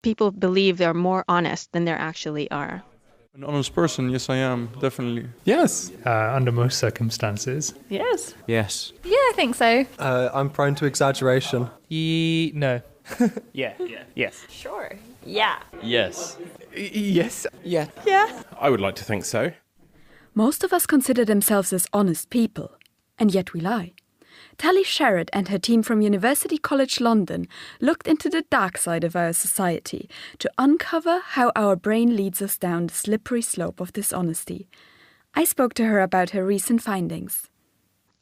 people believe they're more honest than they actually are. An honest person, yes, I am, definitely. Yes. Under most circumstances. Yes. Yes. Yeah, I think so. I'm prone to exaggeration. No. Yes. Sure. Yeah. Yes. Yes. Yeah. Yeah. I would like to think so. Most of us consider themselves as honest people, and yet we lie. Tally Sherrod and her team from University College London looked into the dark side of our society to uncover how our brain leads us down the slippery slope of dishonesty. I spoke to her about her recent findings.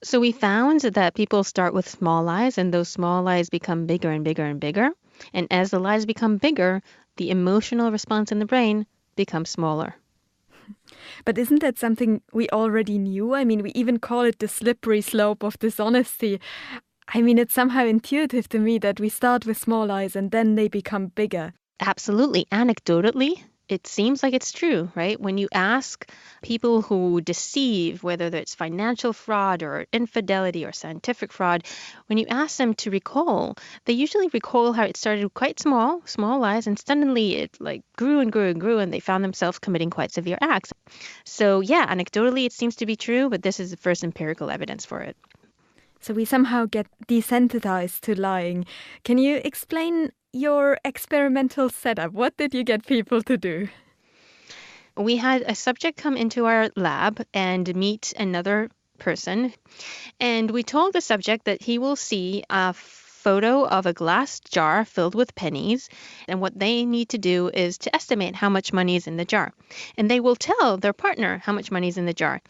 So we found that people start with small lies, and those small lies become bigger and bigger and bigger. And as the lies become bigger, the emotional response in the brain becomes smaller. But isn't that something we already knew? I mean, we even call it the slippery slope of dishonesty. I mean, it's somehow intuitive to me that we start with small lies and then they become bigger. Absolutely. Anecdotally, it seems like it's true, right? When you ask people who deceive, whether it's financial fraud or infidelity or scientific fraud, when you ask them to recall, they usually recall how it started quite small lies, and suddenly it grew and grew and grew, and they found themselves committing quite severe acts. So yeah, anecdotally it seems to be true, but this is the first empirical evidence for it. So we somehow get desensitized to lying. Can you explain your experimental setup? What did you get people to do? We had a subject come into our lab and meet another person, and we told the subject that he will see a photo of a glass jar filled with pennies, and what they need to do is to estimate how much money is in the jar. And they will tell their partner how much money is in the jar.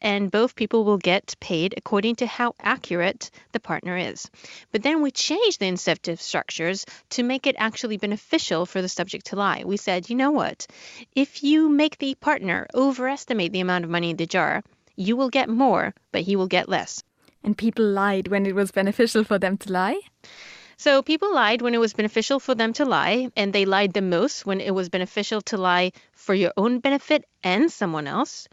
And both people will get paid according to how accurate the partner is. But then we changed the incentive structures to make it actually beneficial for the subject to lie. We said, you know what? If you make the partner overestimate the amount of money in the jar, you will get more, but he will get less. And people lied when it was beneficial for them to lie? So people lied when it was beneficial for them to lie, and they lied the most when it was beneficial to lie for your own benefit and someone else.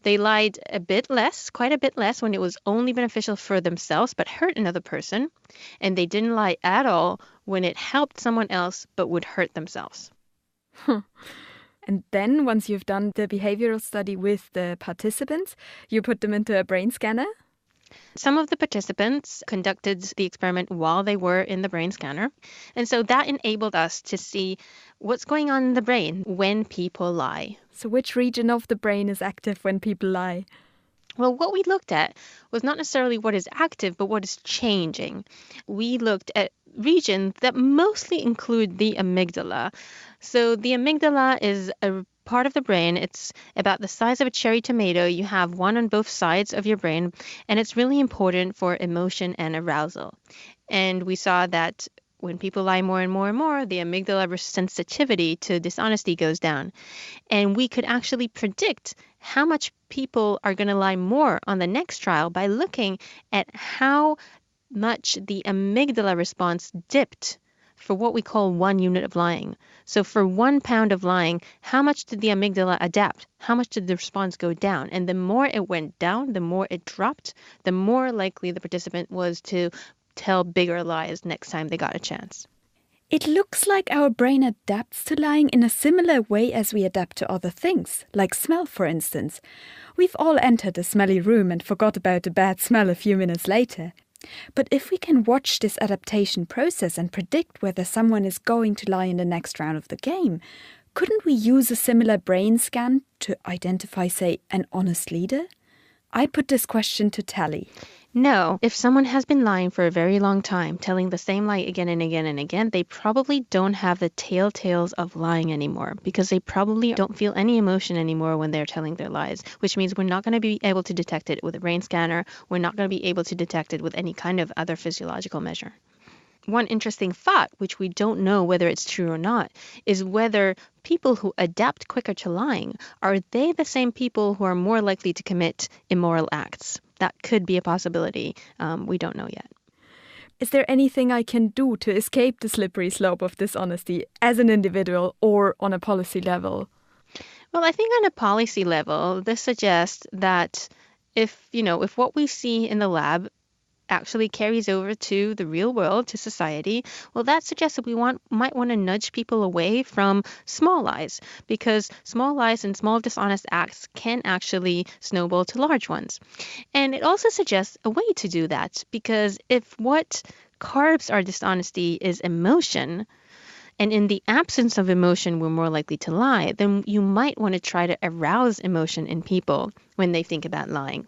They lied a bit less, quite a bit less, when it was only beneficial for themselves but hurt another person. And they didn't lie at all when it helped someone else but would hurt themselves. And then, once you've done the behavioral study with the participants, you put them into a brain scanner? Some of the participants conducted the experiment while they were in the brain scanner. And so that enabled us to see what's going on in the brain when people lie. So which region of the brain is active when people lie? Well, what we looked at was not necessarily what is active, but what is changing. We looked at regions that mostly include the amygdala. So the amygdala is a part of the brain. It's about the size of a cherry tomato. You have one on both sides of your brain, and it's really important for emotion and arousal. And we saw that when people lie more and more and more, the amygdala sensitivity to dishonesty goes down. And we could actually predict how much people are going to lie more on the next trial by looking at how much the amygdala response dipped for what we call 1 unit of lying. So for 1 pound of lying, how much did the amygdala adapt? How much did the response go down? And the more it went down, the more it dropped, the more likely the participant was to tell bigger lies next time they got a chance. It looks like our brain adapts to lying in a similar way as we adapt to other things, like smell, for instance. We've all entered a smelly room and forgot about the bad smell a few minutes later. But if we can watch this adaptation process and predict whether someone is going to lie in the next round of the game, couldn't we use a similar brain scan to identify, say, an honest leader? I put this question to Tally. No, if someone has been lying for a very long time, telling the same lie again and again and again, they probably don't have the telltales of lying anymore, because they probably don't feel any emotion anymore when they're telling their lies, which means we're not going to be able to detect it with a brain scanner. We're not going to be able to detect it with any kind of other physiological measure. One interesting thought, which we don't know whether it's true or not, is whether people who adapt quicker to lying, are they the same people who are more likely to commit immoral acts? That could be a possibility. We don't know yet. Is there anything I can do to escape the slippery slope of dishonesty as an individual or on a policy level? Well, I think on a policy level, this suggests that if what we see in the lab actually carries over to the real world, to society, well, that suggests that we might want to nudge people away from small lies, because small lies and small dishonest acts can actually snowball to large ones. And it also suggests a way to do that, because if what carbs our dishonesty is emotion, and in the absence of emotion, we're more likely to lie, then you might want to try to arouse emotion in people when they think about lying.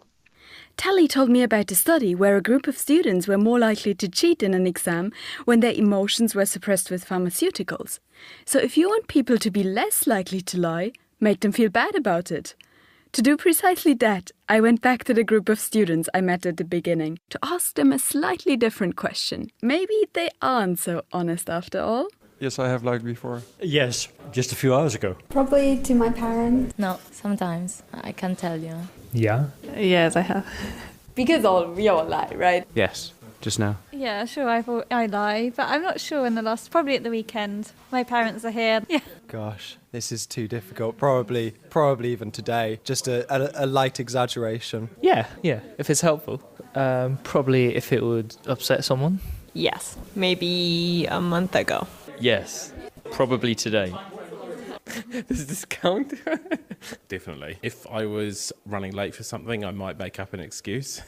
Tally told me about a study where a group of students were more likely to cheat in an exam when their emotions were suppressed with pharmaceuticals. So if you want people to be less likely to lie, make them feel bad about it. To do precisely that, I went back to the group of students I met at the beginning to ask them a slightly different question. Maybe they aren't so honest after all. Yes, I have lied before. Yes, just a few hours ago. Probably to my parents. No, sometimes. I can't tell you. Yeah. Yes, I have. Because we all lie, right? Yes, just now. Yeah, sure, I lie, but I'm not sure when the last, probably at the weekend. My parents are here. Yeah. Gosh, this is too difficult. Probably even today. Just a light exaggeration. Yeah, if it's helpful. Probably if it would upset someone. Yes, maybe a month ago. Yes, probably today. Does this count? Definitely. If I was running late for something, I might make up an excuse.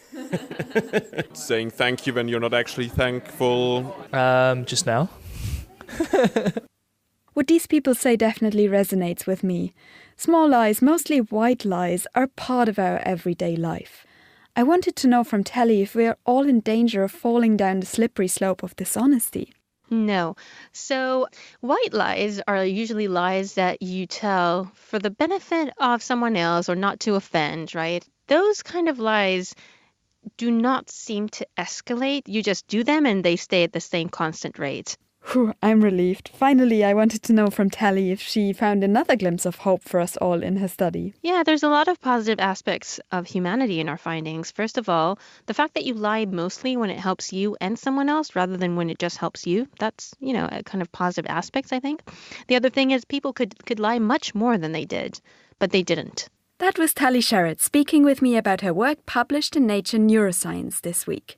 Saying thank you when you're not actually thankful. Just now. What these people say definitely resonates with me. Small lies, mostly white lies, are part of our everyday life. I wanted to know from Telly if we are all in danger of falling down the slippery slope of dishonesty. No. So white lies are usually lies that you tell for the benefit of someone else or not to offend, right? Those kind of lies do not seem to escalate. You just do them and they stay at the same constant rate. Whew, I'm relieved. Finally, I wanted to know from Tally if she found another glimpse of hope for us all in her study. Yeah, there's a lot of positive aspects of humanity in our findings. First of all, the fact that you lie mostly when it helps you and someone else rather than when it just helps you, that's, a kind of positive aspects, I think. The other thing is people could lie much more than they did, but they didn't. That was Tally Sherritt speaking with me about her work published in Nature Neuroscience this week.